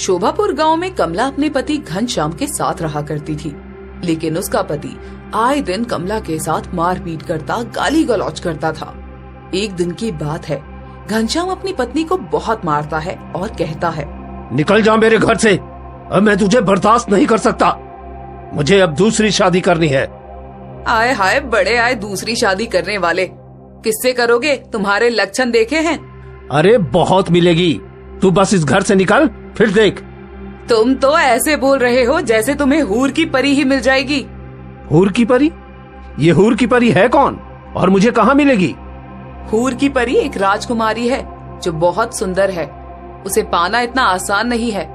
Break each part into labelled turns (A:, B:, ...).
A: शोभापुर गांव में कमला अपने पति घनश्याम के साथ रहा करती थी, लेकिन उसका पति आए दिन कमला के साथ मारपीट करता, गाली गलौज करता था। एक दिन की बात है, घनश्याम अपनी पत्नी को बहुत मारता है और कहता है,
B: निकल जा मेरे घर से, अब मैं तुझे बर्दाश्त नहीं कर सकता। मुझे अब दूसरी शादी करनी है।
A: आए हाय, बड़े आए दूसरी शादी करने वाले। किससे करोगे? तुम्हारे लक्षण देखे हैं।
B: अरे बहुत मिलेगी, तू बस इस घर से निकल, फिर देख।
A: तुम तो ऐसे बोल रहे हो जैसे तुम्हें हूर की परी ही मिल जाएगी।
B: हूर की परी? ये हूर की परी है कौन और मुझे कहाँ मिलेगी?
A: हूर की परी एक राजकुमारी है जो बहुत सुंदर है। उसे पाना इतना आसान नहीं है।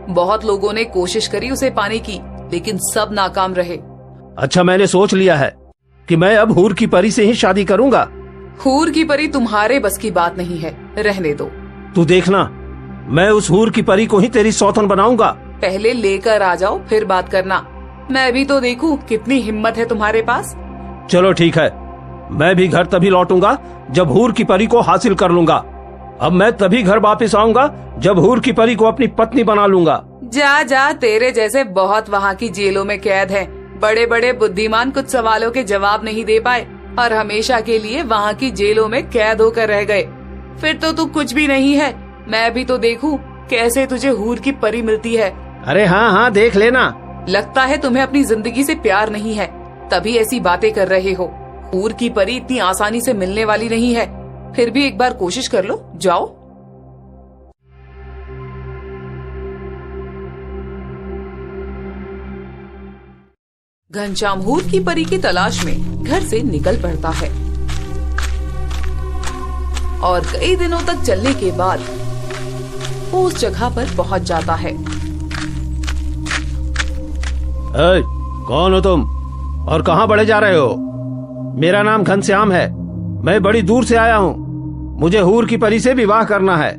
A: बहुत लोगों ने कोशिश करी उसे पाने की, लेकिन सब नाकाम रहे।
B: अच्छा, मैंने सोच लिया है कि मैं अब हूर की परी से ही शादी करूंगा।
A: हूर की परी तुम्हारे बस की बात नहीं है, रहने दो।
B: तू देखना, मैं उस हूर की परी को ही तेरी सौतन बनाऊंगा।
A: पहले लेकर आ जाओ, फिर बात करना। मैं भी तो देखूं कितनी हिम्मत है तुम्हारे पास।
B: चलो ठीक है, मैं भी घर तभी लौटूंगा जब हूर की परी को हासिल कर लूंगा। अब मैं तभी घर वापस आऊंगा जब हूर की परी को अपनी पत्नी बना लूंगा।
A: जा जा, तेरे जैसे बहुत वहाँ की जेलों में कैद हैं। बड़े बड़े बुद्धिमान कुछ सवालों के जवाब नहीं दे पाए और हमेशा के लिए वहाँ की जेलों में कैद होकर रह गए। फिर तो तू कुछ भी नहीं है। मैं भी तो देखूं कैसे तुझे हूर की परी मिलती है।
B: अरे हाँ हाँ, देख लेना।
A: लगता है तुम्हें अपनी जिंदगी से प्यार नहीं है, तभी ऐसी बातें कर रहे हो। हूर की परी इतनी आसानी से मिलने वाली नहीं है। फिर भी एक बार कोशिश कर लो, जाओ। घनश्याम हूर की परी की तलाश में घर से निकल पड़ता है और कई दिनों तक चलने के बाद वो उस जगह पर पहुंच जाता है।
B: कौन हो तुम और कहाँ बढ़े जा रहे हो? मेरा नाम घनश्याम है, मैं बड़ी दूर से आया हूँ। मुझे हूर की परी से विवाह करना है।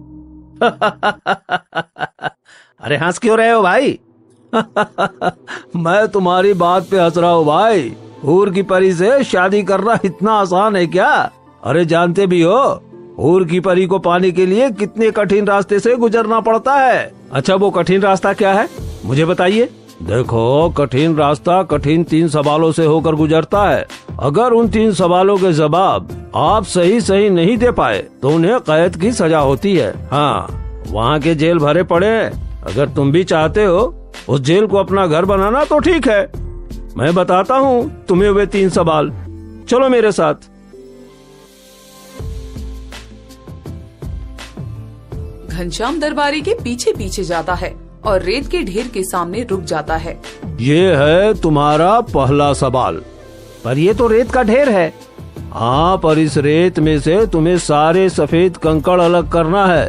B: अरे हंस क्यों रहे हो भाई? मैं तुम्हारी बात पे हंस रहा हूँ भाई। हूर की परी से शादी करना इतना आसान है क्या? अरे जानते भी हो हूर की परी को पाने के लिए कितने कठिन रास्ते से गुजरना पड़ता है। अच्छा, वो कठिन रास्ता क्या है, मुझे बताइए। देखो, कठिन रास्ता कठिन 3 सवालों से होकर गुजरता है। अगर उन 3 सवालों के जवाब आप सही नहीं दे पाए तो उन्हें कैद की सजा होती है। हाँ, वहाँ के जेल भरे पड़े हैं। अगर तुम भी चाहते हो उस जेल को अपना घर बनाना तो ठीक है, मैं बताता हूँ तुम्हें वे 3 सवाल। चलो मेरे साथ।
A: घनश्याम दरबारी के पीछे पीछे जाता है और रेत के ढेर के सामने रुक जाता है।
B: ये है तुम्हारा पहला सवाल। पर ये तो रेत का ढेर है। हाँ, पर इस रेत में से तुम्हें सारे सफेद कंकड़ अलग करना है।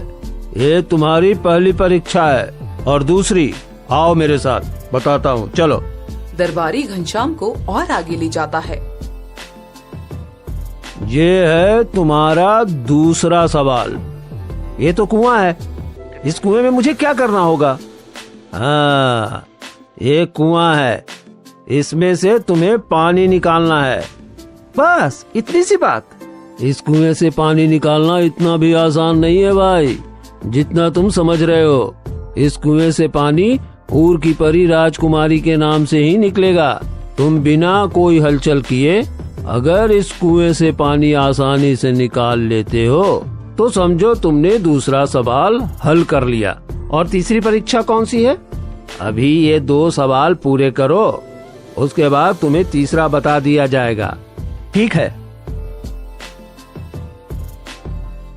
B: ये तुम्हारी पहली परीक्षा है। और दूसरी, आओ मेरे साथ, बताता हूँ, चलो।
A: दरबारी घनश्याम को और आगे ले जाता है।
B: ये है तुम्हारा दूसरा सवाल। ये तो कुआं है, इस कुएं में मुझे क्या करना होगा? हाँ, ये कुआं है, इसमें से तुम्हें पानी निकालना है। बस इतनी सी बात। इस कुएं से पानी निकालना इतना भी आसान नहीं है भाई, जितना तुम समझ रहे हो। इस कुएं से पानी हूर की परी राजकुमारी के नाम से ही निकलेगा। तुम बिना कोई हलचल किए अगर इस कुएं से पानी आसानी से निकाल लेते हो तो समझो तुमने दूसरा सवाल हल कर लिया। और तीसरी परीक्षा कौन सी है? अभी ये 2 सवाल पूरे करो, उसके बाद तुम्हें तीसरा बता दिया जाएगा। ठीक है?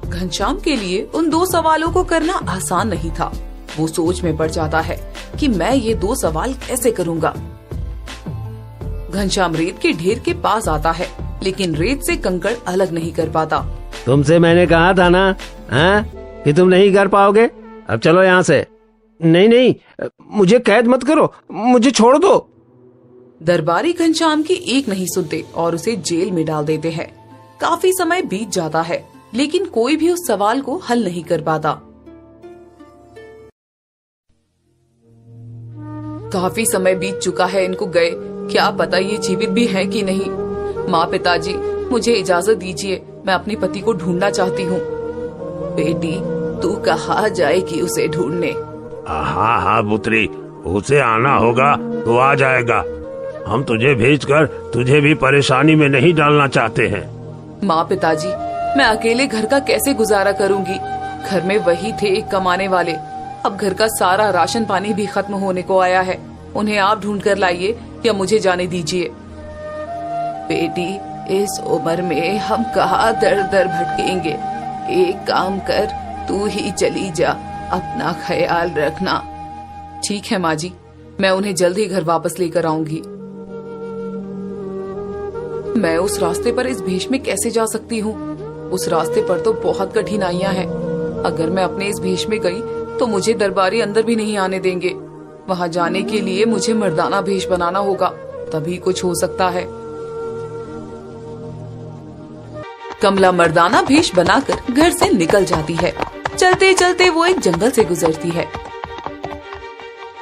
A: घनश्याम के लिए उन 2 सवालों को करना आसान नहीं था। वो सोच में पड़ जाता है कि मैं ये 2 सवाल कैसे करूँगा। घनश्याम रेत के ढेर के पास आता है, लेकिन रेत से कंकड़ अलग नहीं कर पाता।
B: तुमसे मैंने कहा था ना, हाँ, कि तुम नहीं कर पाओगे। अब चलो यहाँ से। नहीं, मुझे कैद मत करो, मुझे छोड़ दो।
A: दरबारी घनश्याम की एक नहीं सुनते और उसे जेल में डाल देते हैं। काफी समय बीत जाता है, लेकिन कोई भी उस सवाल को हल नहीं कर पाता। काफी समय बीत चुका है इनको गए, क्या पता ये जीवित भी हैं कि नहीं। माँ, पिताजी, मुझे इजाजत दीजिए, मैं अपने पति को ढूंढना चाहती हूँ। बेटी, तू कहाँ जाएगी उसे ढूंढने?
B: हाँ हाँ पुत्री, उसे आना होगा तो आ जाएगा। हम तुझे भेजकर तुझे भी परेशानी में नहीं डालना चाहते हैं।
A: माँ पिताजी, मैं अकेले घर का कैसे गुजारा करूंगी? घर में वही थे एक कमाने वाले, अब घर का सारा राशन पानी भी खत्म होने को आया है। उन्हें आप ढूंढ कर लाइए या मुझे जाने दीजिए। बेटी, इस उम्र में हम कहाँ दर दर भटकेंगे। एक काम कर, तू ही चली जा, अपना ख्याल रखना। ठीक है माँ जी, मैं उन्हें जल्द ही घर वापस लेकर आऊंगी। मैं उस रास्ते पर इस भेष में कैसे जा सकती हूँ? उस रास्ते पर तो बहुत कठिनाइयाँ हैं। अगर मैं अपने इस भेष में गई तो मुझे दरबारी अंदर भी नहीं आने देंगे। वहाँ जाने के लिए मुझे मर्दाना भेष बनाना होगा, तभी कुछ हो सकता है। कमला मर्दाना भेष बनाकर घर से निकल जाती है। चलते चलते वो एक जंगल से गुजरती है।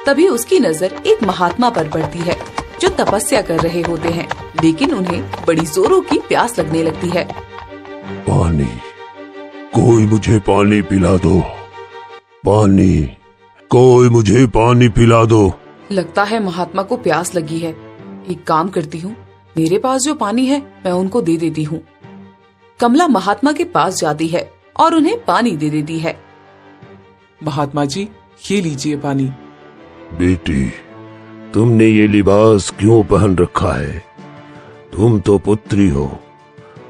A: तभी उसकी नजर एक महात्मा पर पड़ती है जो तपस्या कर रहे होते हैं, लेकिन उन्हें बड़ी जोरों की प्यास लगने लगती है।
C: पानी, कोई मुझे पानी पिला दो। पानी, कोई मुझे पानी पिला दो।
A: लगता है महात्मा को प्यास लगी है। एक काम करती हूँ, मेरे पास जो पानी है मैं उनको दे देती हूँ। कमला महात्मा के पास जाती है और उन्हें पानी दे देती है।
D: महात्मा जी, ये लीजिए पानी।
C: बेटी, तुमने ये लिबास क्यों पहन रखा है? तुम तो पुत्री हो,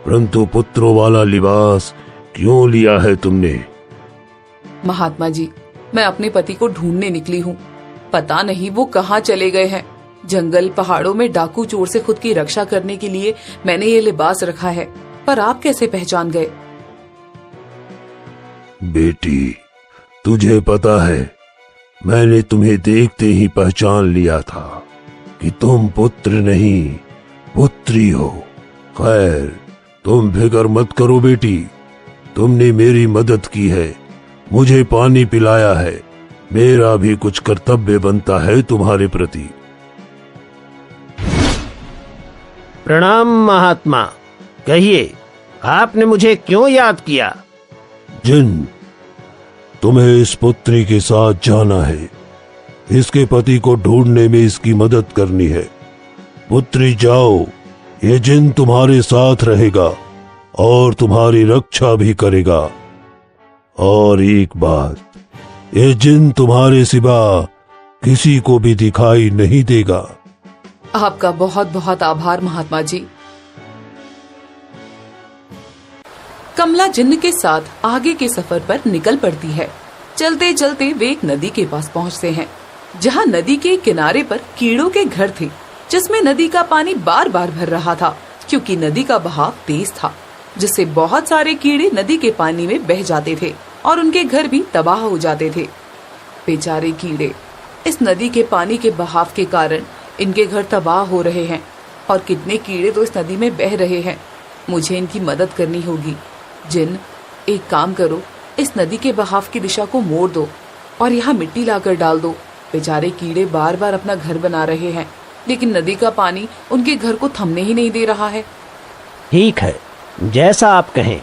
C: परंतु पुत्रों वाला लिबास क्यों लिया है तुमने?
A: महात्मा जी, मैं अपने पति को ढूंढने निकली हूँ। पता नहीं वो कहाँ चले गए हैं। जंगल पहाड़ों में डाकू चोर से खुद की रक्षा करने के लिए मैंने ये लिबास रखा है, पर आप कैसे पहचान गए?
C: बेटी, तुझे पता है, मैंने तुम्हें देखते ही पहचान लिया था कि तुम पुत्र नहीं पुत्री हो। खैर, तुम फिक्र मत करो बेटी, तुमने मेरी मदद की है, मुझे पानी पिलाया है, मेरा भी कुछ कर्तव्य बनता है तुम्हारे प्रति।
B: प्रणाम महात्मा, कहिए आपने मुझे क्यों याद किया?
C: जिन, तुम्हें इस पुत्री के साथ जाना है। इसके पति को ढूंढने में इसकी मदद करनी है। पुत्री जाओ, ये जिन तुम्हारे साथ रहेगा और तुम्हारी रक्षा भी करेगा। और एक बात, ये जिन तुम्हारे सिवा किसी को भी दिखाई नहीं देगा।
A: आपका बहुत बहुत आभार महात्मा जी। कमला जिन्न के साथ आगे के सफर पर निकल पड़ती है। चलते चलते वे एक नदी के पास पहुंचते हैं, जहां नदी के किनारे पर कीड़ों के घर थे, जिसमें नदी का पानी बार बार भर रहा था, क्योंकि नदी का बहाव तेज था, जिससे बहुत सारे कीड़े नदी के पानी में बह जाते थे और उनके घर भी तबाह हो जाते थे। बेचारे कीड़े, इस नदी के पानी के बहाव के कारण इनके घर तबाह हो रहे हैं और कितने कीड़े तो इस नदी में बह रहे हैं। मुझे इनकी मदद करनी होगी। जिन, एक काम करो, इस नदी के बहाव की दिशा को मोड़ दो और यहाँ मिट्टी लाकर डाल दो। बेचारे कीड़े बार बार अपना घर बना रहे हैं, लेकिन नदी का पानी उनके घर को थमने ही नहीं दे रहा है।
B: ठीक है, जैसा आप कहें।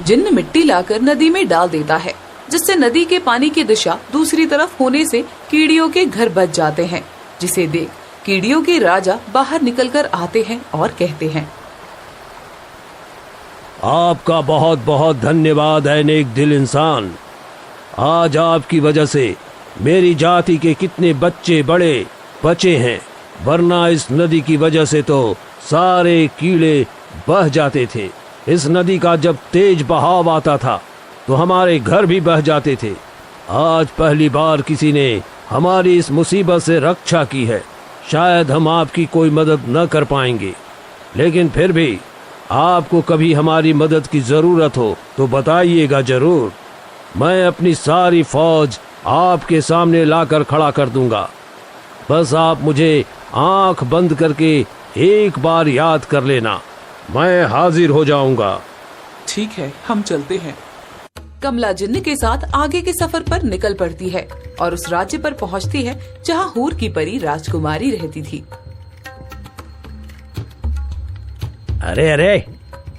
A: जिन्न मिट्टी लाकर नदी में डाल देता है, जिससे नदी के पानी की दिशा दूसरी तरफ होने से कीड़ियों के घर बच जाते हैं, जिसे देख कीड़ियों के राजा बाहर निकलकर आते हैं और कहते हैं,
B: आपका बहुत बहुत धन्यवाद है नेक दिल इंसान। आज आपकी वजह से मेरी जाति के कितने बच्चे बड़े बचे हैं, वरना इस नदी की वजह से तो सारे कीड़े बह जाते थे। इस नदी का जब तेज बहाव आता था तो हमारे घर भी बह जाते थे। आज पहली बार किसी ने हमारी इस मुसीबत से रक्षा की है। शायद हम आपकी कोई मदद न कर पाएंगे, लेकिन फिर भी आपको कभी हमारी मदद की जरूरत हो तो बताइएगा जरूर। मैं अपनी सारी फौज आपके सामने लाकर खड़ा कर दूंगा। बस आप मुझे आंख बंद करके एक बार याद कर लेना, मैं हाजिर हो जाऊंगा।
D: ठीक है, हम चलते हैं।
A: कमला जिन्न के साथ आगे के सफर पर निकल पड़ती है और उस राज्य पर पहुंचती है जहां हूर की परी राजकुमारी रहती थी।
B: अरे अरे,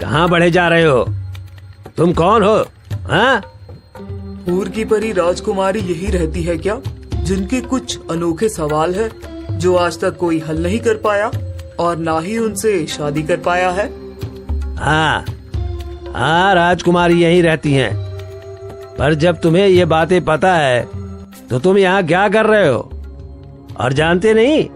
B: कहाँ बढ़े जा रहे हो? तुम कौन हो? हाँ?
A: हूर की परी राजकुमारी यही रहती है क्या, जिनके कुछ अनोखे सवाल है जो आज तक कोई हल नहीं कर पाया और ना ही उनसे शादी कर पाया है?
B: हाँ हाँ, राजकुमारी यहीं रहती हैं। पर जब तुम्हें ये बातें पता है तो तुम यहाँ क्या कर रहे हो? और जानते नहीं,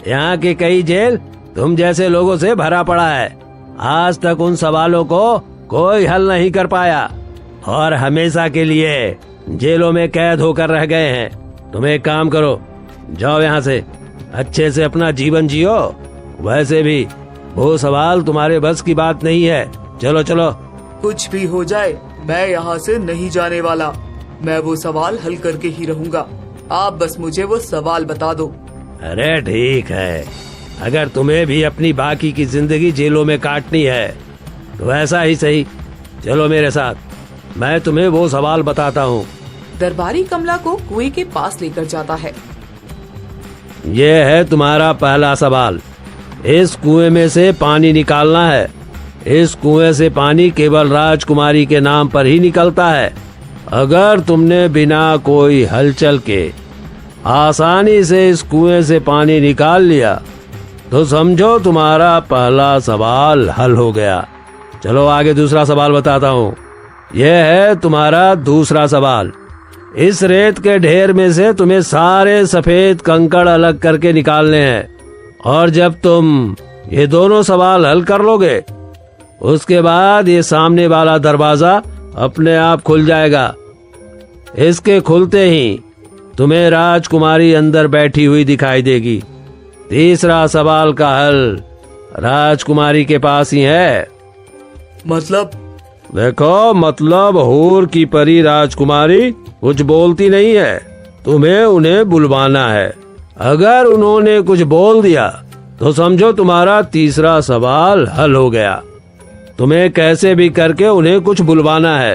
B: यहाँ के कई जेल तुम जैसे लोगों से भरा पड़ा है। आज तक उन सवालों को कोई हल नहीं कर पाया और हमेशा के लिए जेलों में कैद होकर रह गए हैं। तुम एक काम करो, जाओ यहाँ से, अच्छे से अपना जीवन जियो। वैसे भी वो सवाल तुम्हारे बस की बात नहीं है। चलो चलो।
A: कुछ भी हो जाए, मैं यहाँ से नहीं जाने वाला। मैं वो सवाल हल करके ही रहूँगा। आप बस मुझे वो सवाल बता दो।
B: अरे ठीक है, अगर तुम्हें भी अपनी बाकी की जिंदगी जेलों में काटनी है तो ऐसा ही सही। चलो मेरे साथ, मैं तुम्हें वो सवाल बताता हूँ।
A: दरबारी कमला को कुएं के पास लेकर जाता है।
B: ये है तुम्हारा पहला सवाल। इस कुएं में से पानी निकालना है। इस कुएं से पानी केवल राजकुमारी के नाम पर ही निकलता है। अगर तुमने बिना कोई हलचल के आसानी से इस कुएं से पानी निकाल लिया तो समझो तुम्हारा पहला सवाल हल हो गया। चलो आगे दूसरा सवाल बताता हूँ। यह है तुम्हारा दूसरा सवाल। इस रेत के ढेर में से तुम्हें सारे सफेद कंकड़ अलग करके निकालने हैं और जब तुम ये दोनों सवाल हल कर लोगे उसके बाद ये सामने वाला दरवाजा अपने आप खुल जाएगा। इसके खुलते ही तुम्हें राजकुमारी अंदर बैठी हुई दिखाई देगी। तीसरा सवाल का हल राजकुमारी के पास ही है।
A: मतलब?
B: देखो, मतलब हूर की परी राजकुमारी कुछ बोलती नहीं है। तुम्हें उन्हें बुलवाना है। अगर उन्होंने कुछ बोल दिया तो समझो तुम्हारा तीसरा सवाल हल हो गया। तुम्हें कैसे भी करके उन्हें कुछ बुलवाना है।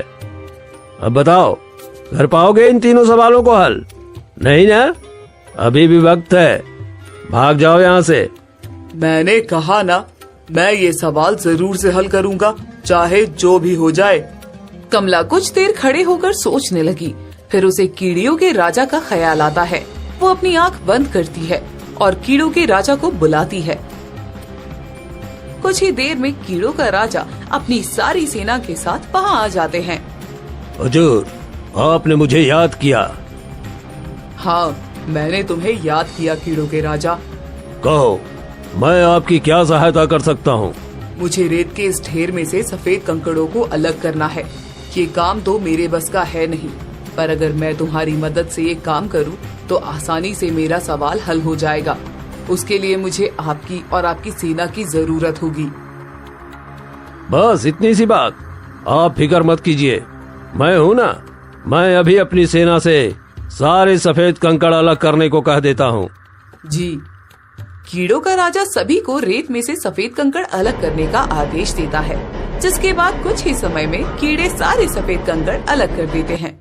B: अब बताओ, कर पाओगे इन तीनों सवालों को हल? नहीं ना? अभी भी वक्त है, भाग जाओ यहाँ से।
A: मैंने कहा ना, मैं ये सवाल जरूर से हल करूँगा, चाहे जो भी हो जाए। कमला कुछ देर खड़े होकर सोचने लगी। फिर उसे कीड़ियों के राजा का ख्याल आता है। वो अपनी आंख बंद करती है और कीड़ों के राजा को बुलाती है। कुछ ही देर में कीड़ों का राजा अपनी सारी सेना के साथ वहाँ आ जाते हैं।
B: हुजूर, आपने मुझे याद किया।
A: हाँ, मैंने तुम्हें याद किया कीड़ों के राजा।
B: कहो, मैं आपकी क्या सहायता कर सकता हूँ?
A: मुझे रेत के इस ढेर में से सफेद कंकड़ों को अलग करना है। ये काम तो मेरे बस का है नहीं, पर अगर मैं तुम्हारी मदद से ये काम करूँ तो आसानी से मेरा सवाल हल हो जाएगा। उसके लिए मुझे आपकी और आपकी सेना की जरूरत होगी।
B: बस इतनी सी बात। आप फिक्र मत कीजिए, मैं हूँ ना। मैं अभी अपनी सेना से सारे सफेद कंकड़ अलग करने को कह देता हूँ।
A: जी। कीड़ों का राजा सभी को रेत में से सफेद कंकड़ अलग करने का आदेश देता है, जिसके बाद कुछ ही समय में कीड़े सारे सफेद कंकड़ अलग कर देते हैं।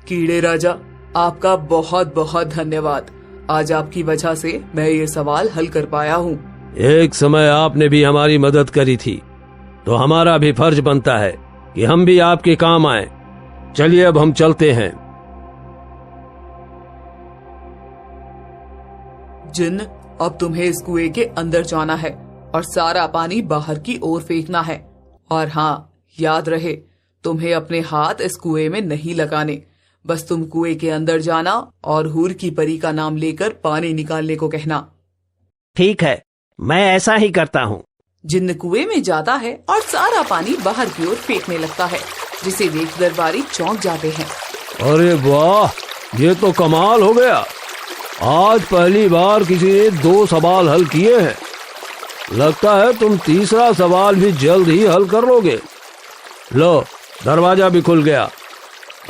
A: कीड़े राजा, आपका बहुत बहुत धन्यवाद। आज आपकी वजह से मैं ये सवाल हल कर पाया हूँ।
B: एक समय आपने भी हमारी मदद करी थी, तो हमारा भी फर्ज बनता है कि हम भी आपके काम आए। चलिए अब हम चलते हैं।
A: जिन्न, अब तुम्हें इस कुएं के अंदर जाना है और सारा पानी बाहर की ओर फेंकना है। और हाँ, याद रहे, तुम्हें अपने हाथ इस कुएं में नहीं लगाने। बस तुम कुएं के अंदर जाना और हूर की परी का नाम लेकर पानी निकालने को कहना।
B: ठीक है, मैं ऐसा ही करता हूँ।
A: जिन्न कुएं में जाता है और सारा पानी बाहर की ओर फेंकने लगता है, जिसे देख दरबारी चौंक जाते हैं।
B: अरे वाह, ये तो कमाल हो गया। आज पहली बार किसी ने 2 सवाल हल किए हैं। लगता है तुम तीसरा सवाल भी जल्द ही हल कर लोगे। लो, दरवाजा भी खुल गया।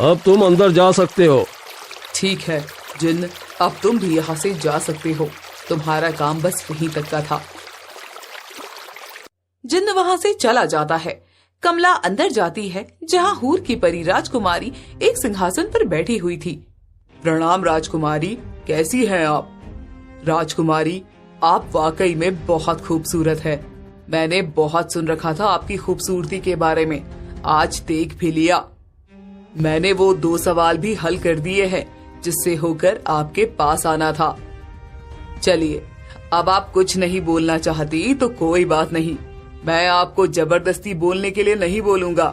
B: अब तुम अंदर जा सकते हो।
A: ठीक है जिन्न, अब तुम भी यहाँ से जा सकते हो। तुम्हारा काम बस यहीं तक का था। जिन्न वहाँ से चला जाता है। कमला अंदर जाती है, जहाँ हूर की परी राजकुमारी एक सिंहासन पर बैठी हुई थी। प्रणाम राजकुमारी, कैसी हैं आप? राजकुमारी, आप वाकई में बहुत खूबसूरत है। मैंने बहुत सुन रखा था आपकी खूबसूरती के बारे में, आज देख भी लिया। मैंने वो 2 सवाल भी हल कर दिए हैं जिससे होकर आपके पास आना था। चलिए, अब आप कुछ नहीं बोलना चाहती तो कोई बात नहीं, मैं आपको जबरदस्ती बोलने के लिए नहीं बोलूंगा,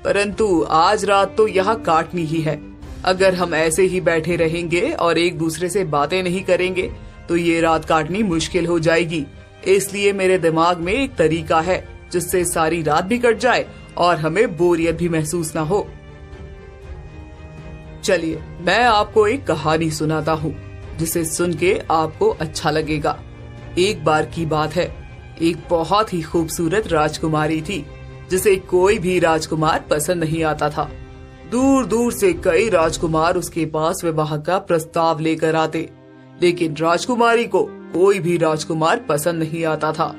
A: परंतु आज रात तो यहाँ काटनी ही है। अगर हम ऐसे ही बैठे रहेंगे और एक दूसरे से बातें नहीं करेंगे तो ये रात काटनी मुश्किल हो जाएगी। इसलिए मेरे दिमाग में एक तरीका है जिससे सारी रात भी कट जाए और हमें बोरियत भी महसूस ना हो। चलिए, मैं आपको एक कहानी सुनाता हूँ जिसे सुन के आपको अच्छा लगेगा। एक बार की बात है, एक बहुत ही खूबसूरत राजकुमारी थी जिसे कोई भी राजकुमार पसंद नहीं आता था। दूर दूर से कई राजकुमार उसके पास विवाह का प्रस्ताव लेकर आते, लेकिन राजकुमारी को कोई भी राजकुमार पसंद नहीं आता था।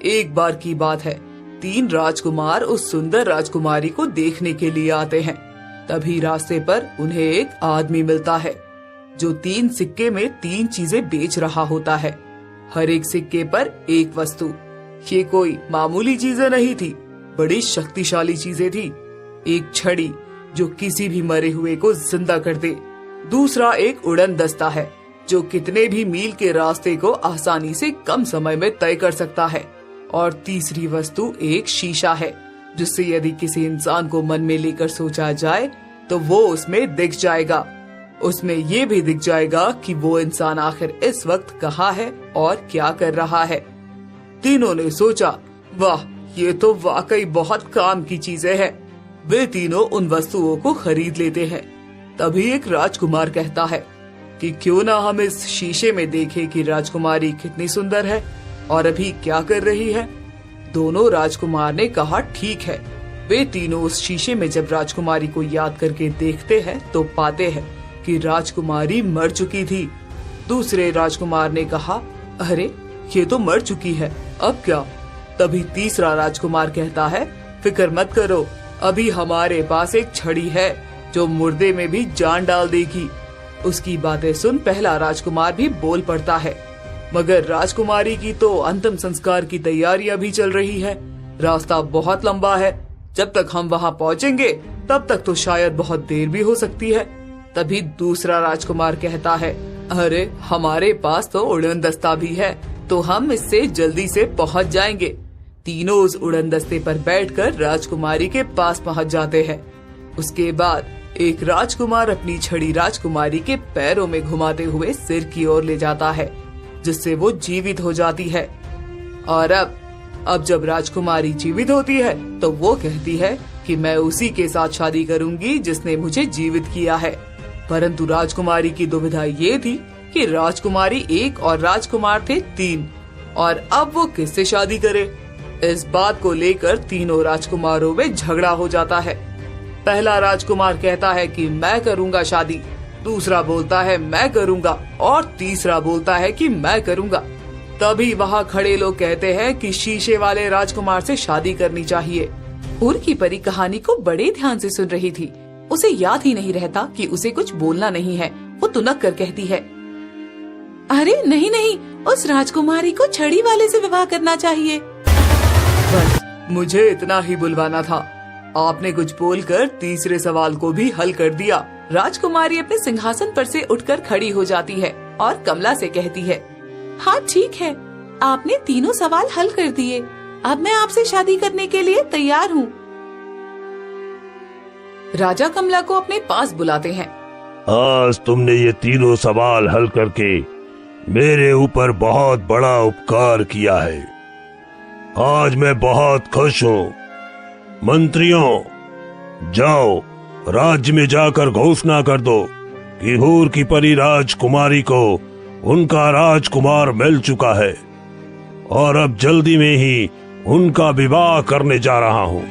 A: एक बार की बात है, 3 राजकुमार उस सुंदर राजकुमारी को देखने के लिए आते हैं। तभी रास्ते पर उन्हें एक आदमी मिलता है जो 3 सिक्के में 3 चीजें बेच रहा होता है, हर एक सिक्के पर एक वस्तु। ये कोई मामूली चीजें नहीं थी, बड़ी शक्तिशाली चीजें थी। एक छड़ी जो किसी भी मरे हुए को जिंदा कर दे, दूसरा एक उड़न दस्ता है जो कितने भी मील के रास्ते को आसानी से कम समय में तय कर सकता है, और तीसरी वस्तु एक शीशा है जिससे यदि किसी इंसान को मन में लेकर सोचा जाए तो वो उसमें दिख जाएगा। उसमें ये भी दिख जाएगा कि वो इंसान आखिर इस वक्त कहाँ है और क्या कर रहा है। तीनों ने सोचा, वाह, ये तो वाकई बहुत काम की चीजें हैं। वे तीनों उन वस्तुओं को खरीद लेते हैं। तभी एक राजकुमार कहता है कि क्यों ना हम इस शीशे में देखें कि राजकुमारी कितनी सुंदर है और अभी क्या कर रही है। दोनों राजकुमार ने कहा ठीक है। वे तीनों उस शीशे में जब राजकुमारी को याद करके देखते हैं तो पाते हैं कि राजकुमारी मर चुकी थी। दूसरे राजकुमार ने कहा, अरे ये तो मर चुकी है, अब क्या। तभी तीसरा राजकुमार कहता है, फिक्र मत करो, अभी हमारे पास एक छड़ी है जो मुर्दे में भी जान डाल देगी। उसकी बातें सुन पहला राजकुमार भी बोल पड़ता है, मगर राजकुमारी की तो अंतिम संस्कार की तैयारियां भी चल रही है। रास्ता बहुत लंबा है, जब तक हम वहां पहुंचेंगे तब तक तो शायद बहुत देर भी हो सकती है। तभी दूसरा राजकुमार कहता है, अरे हमारे पास तो उड़न दस्ता भी है, तो हम इससे जल्दी से पहुंच जाएंगे। तीनों उस उड़न दस्ते पर बैठकर राजकुमारी के पास पहुंच जाते हैं। उसके बाद एक राजकुमार अपनी छड़ी राजकुमारी के पैरों में घुमाते हुए सिर की ओर ले जाता है, जिससे वो जीवित हो जाती है। और अब जब राजकुमारी जीवित होती है तो वो कहती है कि मैं उसी के साथ शादी करूंगी जिसने मुझे जीवित किया है। परंतु राजकुमारी की दुविधा ये थी कि राजकुमारी 1 और राजकुमार थे 3, और अब वो किससे शादी करे। इस बात को लेकर तीनों राजकुमारों में झगड़ा हो जाता है। पहला राजकुमार कहता है कि मैं करूंगा शादी, दूसरा बोलता है मैं करूंगा, और तीसरा बोलता है कि मैं करूंगा। तभी वहाँ खड़े लोग कहते हैं कि शीशे वाले राजकुमार से शादी करनी चाहिए। उर की परी कहानी को बड़े ध्यान से सुन रही थी। उसे याद ही नहीं रहता कि उसे कुछ बोलना नहीं है। वो तुनक कर कहती है, अरे नहीं नहीं, उस राजकुमारी को छड़ी वाले से विवाह करना चाहिए। बस मुझे इतना ही बुलवाना था। आपने कुछ बोलकर तीसरे सवाल को भी हल कर दिया। राजकुमारी अपने सिंहासन पर से उठकर खड़ी हो जाती है और कमला से कहती है, हाँ ठीक है, आपने तीनों सवाल हल कर दिए। अब मैं आपसे शादी करने के लिए तैयार हूँ। राजा कमला को अपने पास बुलाते हैं।
C: आज तुमने ये तीनों सवाल हल करके मेरे ऊपर बहुत बड़ा उपकार किया है। आज मैं बहुत खुश हूँ। मंत्रियों, जाओ राज्य में जाकर घोषणा कर दो कि हूर की परी राजकुमारी को उनका राजकुमार मिल चुका है और अब जल्दी में ही उनका विवाह करने जा रहा हूँ।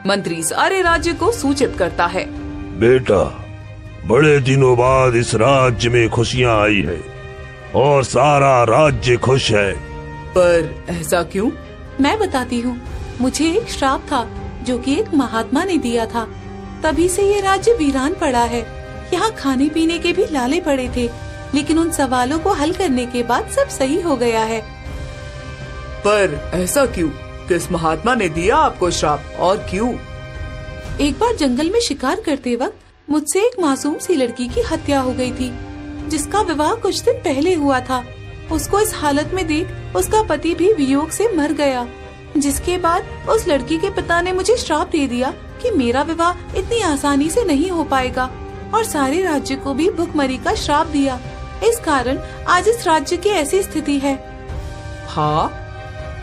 A: मंत्री सारे राज्य को सूचित करता है,
C: बेटा, बड़े दिनों बाद इस राज्य में खुशियाँ आई है और सारा राज्य खुश है।
A: पर ऐसा क्यों?
E: मैं बताती हूँ। मुझे एक श्राप था जो कि एक महात्मा ने दिया था, तभी से ये राज्य वीरान पड़ा है। यहाँ खाने पीने के भी लाले पड़े थे, लेकिन उन सवालों को हल करने के बाद सब सही हो गया है।
A: पर ऐसा क्यों? किस महात्मा ने दिया आपको श्राप और क्यों?
E: एक बार जंगल में शिकार करते वक्त मुझसे एक मासूम सी लड़की की हत्या हो गई थी, जिसका विवाह कुछ दिन पहले हुआ था। उसको इस हालत में देख उसका पति भी वियोग से मर गया, जिसके बाद उस लड़की के पिता ने मुझे श्राप दे दिया कि मेरा विवाह इतनी आसानी से नहीं हो पाएगा, और सारे राज्य को भी भुखमरी का श्राप दिया। इस कारण आज इस राज्य की ऐसी स्थिति है।
A: हाँ,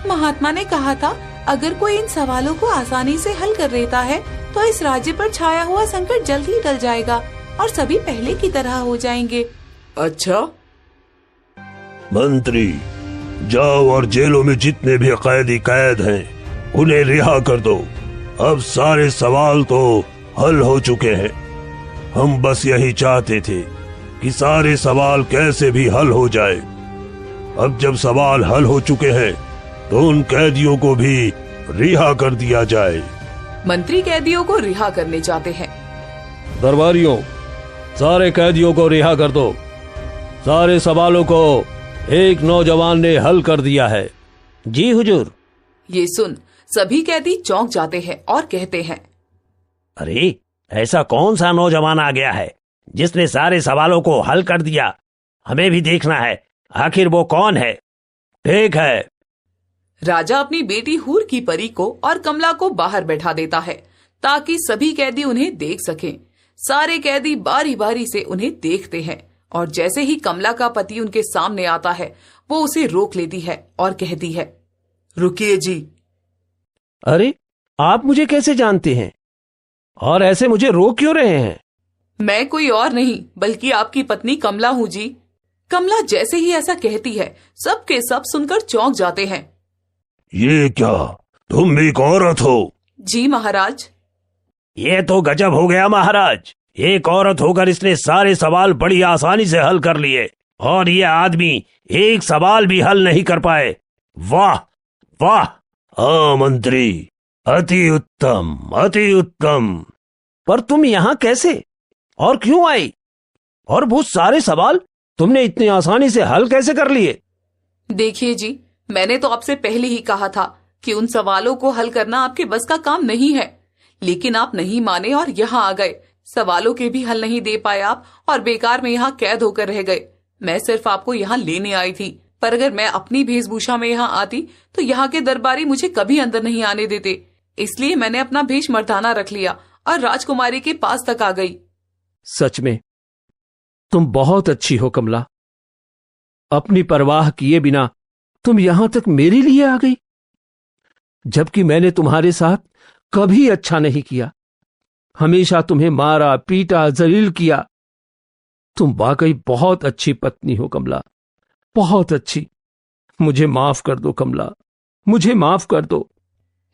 E: महात्मा ने कहा था अगर कोई इन सवालों को आसानी से हल कर लेता है तो इस राज्य पर छाया हुआ संकट जल्द ही टल जाएगा और सभी पहले की तरह हो जाएंगे।
A: अच्छा।
C: मंत्री, जाओ और जेलों में जितने भी कैदी कैद हैं उन्हें रिहा कर दो। अब सारे सवाल तो हल हो चुके हैं। हम बस यही चाहते थे कि सारे सवाल कैसे भी हल हो जाए। अब जब सवाल हल हो चुके हैं तो उन कैदियों को भी रिहा कर दिया जाए।
A: मंत्री कैदियों को रिहा करने चाहते हैं।
B: दरबारियों, सारे कैदियों को रिहा कर दो। सारे सवालों को एक नौजवान ने हल कर दिया है। जी हुजूर।
A: ये सुन सभी कैदी चौंक जाते हैं और कहते हैं,
B: अरे, ऐसा कौन सा नौजवान आ गया है जिसने सारे सवालों को हल कर दिया? हमें भी देखना है, आखिर वो कौन है। ठीक है।
A: राजा अपनी बेटी हूर की परी को और कमला को बाहर बैठा देता है ताकि सभी कैदी उन्हें देख सकें। सारे कैदी बारी बारी से उन्हें देखते हैं और जैसे ही कमला का पति उनके सामने आता है वो उसे रोक लेती है और कहती है, रुकिए जी।
B: अरे, आप मुझे कैसे जानते हैं और ऐसे मुझे रोक क्यों रहे हैं?
A: मैं कोई और नहीं बल्कि आपकी पत्नी कमला हूँ जी। कमला जैसे ही ऐसा कहती है सबके सब सुनकर चौंक जाते हैं।
C: ये क्या, तुम एक औरत हो?
A: जी महाराज।
B: ये तो गजब हो गया महाराज। एक औरत होकर इसने सारे सवाल बड़ी आसानी से हल कर लिए और ये आदमी एक सवाल भी हल नहीं कर पाए। वाह वाह।
C: हाँ मंत्री, अति उत्तम, अति उत्तम।
B: पर तुम यहाँ कैसे और क्यों आई? और वो सारे सवाल तुमने इतनी आसानी से हल कैसे कर लिए?
A: देखिए जी, मैंने तो आपसे पहले ही कहा था कि उन सवालों को हल करना आपके बस का काम नहीं है, लेकिन आप नहीं माने और यहाँ आ गए। सवालों के भी हल नहीं दे पाए आप और बेकार में यहाँ कैद होकर रह गए। मैं सिर्फ आपको यहाँ लेने आई थी, पर अगर मैं अपनी वेशभूषा में यहाँ आती तो यहाँ के दरबारी मुझे कभी अंदर नहीं आने देते। इसलिए मैंने अपना भेष मर्दाना रख लिया और राजकुमारी के पास तक आ गई।
B: सच में तुम बहुत अच्छी हो कमला। अपनी परवाह किए बिना तुम यहां तक मेरे लिए आ गई, जबकि मैंने तुम्हारे साथ कभी अच्छा नहीं किया। हमेशा तुम्हें मारा, पीटा, जलील किया। तुम वाकई बहुत अच्छी पत्नी हो कमला, बहुत अच्छी। मुझे माफ कर दो कमला, मुझे माफ कर दो।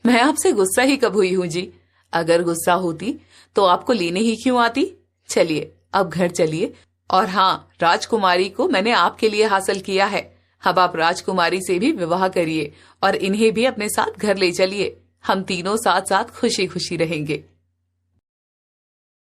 A: मैं आपसे गुस्सा ही कब हुई हूँ जी? अगर गुस्सा होती तो आपको लेने ही क्यों आती? चलिए अब घर चलिए। और हाँ, राजकुमारी को मैंने आपके लिए हासिल किया है। अब आप राजकुमारी से भी विवाह करिए और इन्हें भी अपने साथ घर ले चलिए। हम तीनों साथ साथ खुशी खुशी रहेंगे।